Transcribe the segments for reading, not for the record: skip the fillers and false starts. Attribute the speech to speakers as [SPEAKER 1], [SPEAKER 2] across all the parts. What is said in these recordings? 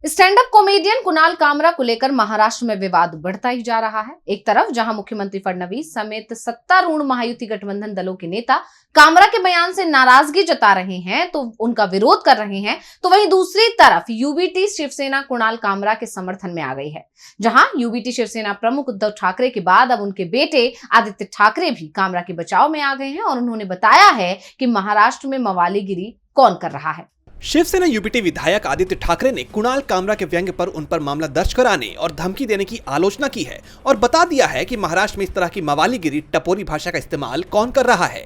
[SPEAKER 1] Stand up comedian Kunal Kamra को लेकर महाराष्ट्र में विवाद बढ़ता ही जा रहा है। एक तरफ जहां मुख्यमंत्री फडणवीस समेत सत्तारूढ़ महायुति गठबंधन दलों के नेता कामरा के बयान से नाराजगी जता रहे हैं, तो उनका विरोध कर रहे हैं, तो वहीं दूसरी तरफ यूबीटी शिवसेना कुणाल कामरा के समर्थन में आ गई है। जहां यूबीटी शिवसेना प्रमुख उद्धव ठाकरे के बाद अब उनके बेटे आदित्य ठाकरे भी कामरा के बचाव में आ गए हैं और उन्होंने बताया है कि महाराष्ट्र में मवालीगिरी कौन कर रहा है।
[SPEAKER 2] शिवसेना यूबीटी विधायक आदित्य ठाकरे ने कुणाल कामरा के व्यंग्य पर उन पर मामला दर्ज कराने और धमकी देने की आलोचना की है और बता दिया है कि महाराष्ट्र में इस तरह की मवालीगिरी टपोरी भाषा का इस्तेमाल कौन कर रहा है।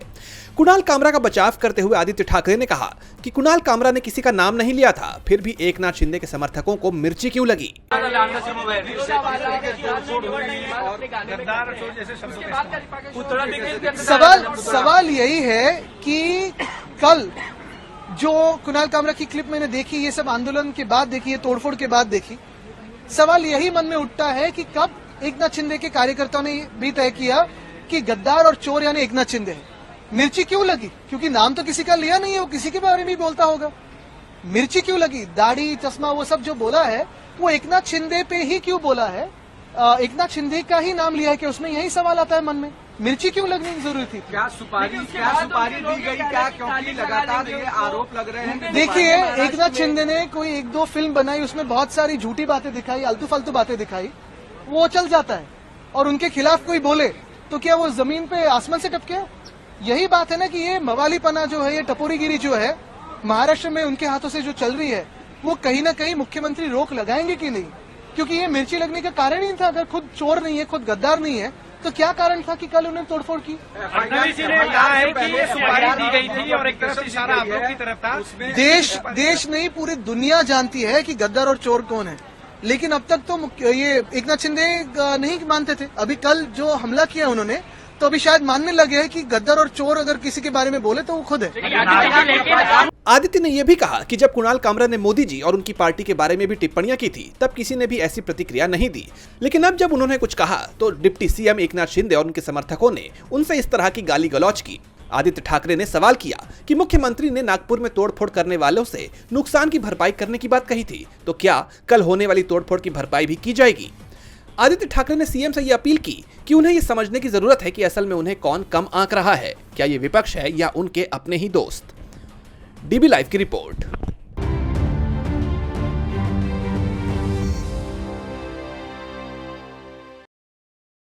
[SPEAKER 2] कुणाल कामरा का बचाव करते हुए आदित्य ठाकरे ने कहा कि कुणाल कामरा ने किसी का नाम नहीं लिया था, फिर भी एकनाथ शिंदे के समर्थकों को मिर्ची क्यों लगी।
[SPEAKER 3] सवाल यही है कि कल जो कुणाल कामरा की क्लिप मैंने देखी, ये सब आंदोलन के बाद देखी, ये तोड़फोड़ के बाद देखी, सवाल यही मन में उठता है कि कब एकनाथ शिंदे के कार्यकर्ताओं ने भी तय किया कि गद्दार और चोर यानी एकनाथ शिंदे है। मिर्ची क्यों लगी? क्योंकि नाम तो किसी का लिया नहीं है, वो किसी के बारे में भी बोलता होगा। मिर्ची क्यों लगी? दाढ़ी चश्मा वो सब जो बोला है वो एकनाथ शिंदे पे ही क्यों बोला है? एकनाथ शिंदे का ही नाम लिया है कि उसमें यही सवाल आता है मन में, मिर्ची क्यों लगनी जरूरी थी?
[SPEAKER 4] क्या सुपारी दी गई क्या? क्योंकि लगातार ये आरोप लग रहे हैं।
[SPEAKER 3] देखिए, एकनाथ शिंदे ने कोई एक दो फिल्म बनाई, उसमें बहुत सारी झूठी बातें दिखाई, आलतू फालतू बातें दिखाई, वो चल जाता है। और उनके खिलाफ कोई बोले तो क्या वो जमीन पे आसमान से टपके? यही बात है ना कि ये मवालीपना जो है, ये टपोरीगिरी जो है महाराष्ट्र में उनके हाथों से जो चल रही है, वो कहीं ना कहीं मुख्यमंत्री रोक लगाएंगे कि नहीं? क्योंकि ये मिर्ची लगने का कारण ही था। अगर खुद चोर नहीं है, खुद गद्दार नहीं है, तो क्या कारण था कि कल उन्होंने तोड़फोड़ की?
[SPEAKER 4] फडणवीस ने कहा है कि सुपारी दी गई थी और एक तरफ से इशारा आप लोग की तरफ था।
[SPEAKER 3] देश नहीं, पूरी दुनिया जानती है कि गद्दार और चोर कौन है, लेकिन अब तक तो ये एकनाथ शिंदे नहीं मानते थे। अभी कल जो हमला किया उन्होंने, तो अभी शायद मानने लगे हैं कि गद्दार और चोर अगर किसी के बारे में बोले तो वो खुद है।
[SPEAKER 2] आदित्य ने यह भी कहा कि जब कुणाल कामरा ने मोदी जी और उनकी पार्टी के बारे में भी टिप्पणियां की थी, तब किसी ने भी ऐसी प्रतिक्रिया नहीं दी, लेकिन अब जब उन्होंने कुछ कहा तो डिप्टी सीएम एकनाथ शिंदे और उनके समर्थकों ने उनसे इस तरह की गाली गलौज की। आदित्य ठाकरे ने सवाल किया कि मुख्यमंत्री ने नागपुर में तोड़फोड़ करने वालों से नुकसान की भरपाई करने की बात कही थी, तो क्या कल होने वाली तोड़फोड़ की भरपाई भी की जाएगी? आदित्य ठाकरे ने सीएम से यह अपील की कि उन्हें यह समझने की जरूरत है कि असल में उन्हें कौन कम आंक रहा है, क्या ये विपक्ष है या उनके अपने ही दोस्त। डीबी लाइव की रिपोर्ट।